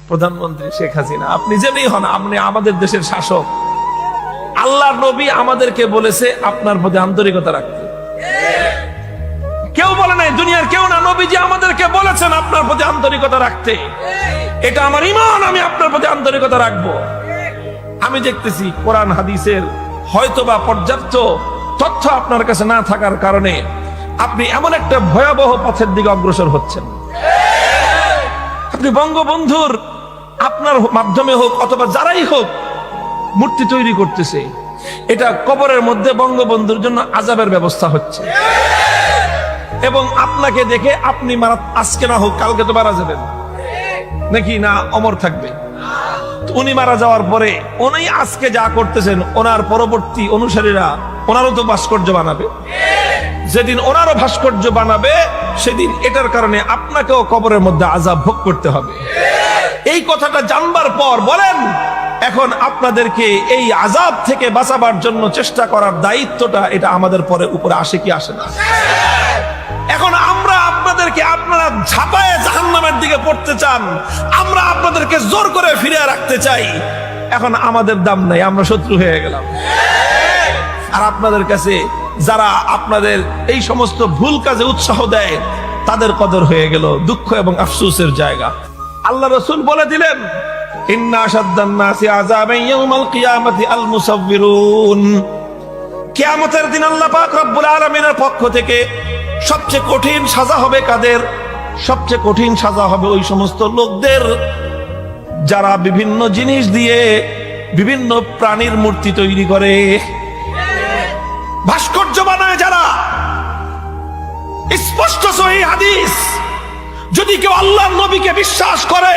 প্রধানমন্ত্রী শেখ হাসিনা, আপনি যেমনি হন, আপনি আমাদের দেশের শাসক। আল্লাহর নবী আমাদেরকে বলেছে আপনার প্রতি আন্তরিকতা রাখতে। কেউ বলে নাই, দুনিয়ার কেউ না, নবীজি আমাদেরকে বলেছেন আপনার প্রতি আন্তরিকতা রাখতে। এটা আমার ঈমান, আমি আপনার প্রতি আন্তরিকতা রাখবো। আমি দেখতেছি কোরআন হাদিসের হয়তোবা পর্যাপ্ত তথ্য আপনার কাছে না থাকার কারণে আপনি এমন একটা ভয়াবহ পথের দিকে অগ্রসর হচ্ছেন। আপনি বঙ্গবন্ধুর আপনার মাধ্যমে হোক অথবা যারাই হোক মূর্তি তৈরি করতেছে, এটা কবরের মধ্যে বঙ্গবন্ধুর জন্য আযাবের ব্যবস্থা হচ্ছে। এবং আপনাকে দেখে আপনি আজকে না হোক কালকে তো মারা যাবেন নাকি, না অমর থাকবে। উনি মারা যাওয়ার পরে উনি আজকে যা করতেছেন, ওনার পরবর্তী অনুসারীরা ওনারও তো ভাস্কর্য বানাবে। যেদিন ওনারও ভাস্কর্য বানাবে সেদিন এটার কারণে আপনাকেও কবরের মধ্যে আযাব ভোগ করতে হবে। এই কথাটা জানবার পর বলেন, এখন আপনাদেরকে এই আযাব থেকে বাঁচাবার জন্য চেষ্টা করার দায়িত্বটা এটা আমাদের উপরে আসে কি আসে না? এখন আমরা আপনাদেরকে, আপনারা ঝাঁপায়ে জাহান্নামের দিকে পড়তে চান, আমরা আপনাদেরকে জোর করে ফিরিয়ে রাখতে চাই। এখন আমাদের দাম নাই, আমরা শত্রু হয়ে গেলাম। আর আপনাদের কাছে যারা আপনাদের এই সমস্ত ভুল কাজে উৎসাহ দেয় তাদের কদর হয়ে গেল দুঃখ এবং আফসোসের জায়গা। আল্লাহ রাসূল বলে দিলেন, ইন্না আশাদ্দান নাসি আযাবান ইয়াউমাল কিয়ামাতি আল মুসাব্বিরুন। কিয়ামতের দিন আল্লাহ পাক রব্বুল আলামিনের পক্ষ থেকে সবচেয়ে কঠিন সাজা হবে কাদের? সবচেয়ে কঠিন সাজা হবে ওই সমস্ত লোকদের যারা বিভিন্ন জিনিস দিয়ে বিভিন্ন প্রাণীর মূর্তি তৈরি করে, ভাস্কর্য বানায় যারা। স্পষ্ট সহিহ হাদিস, যদি কেউ আল্লাহর নবীকে বিশ্বাস করে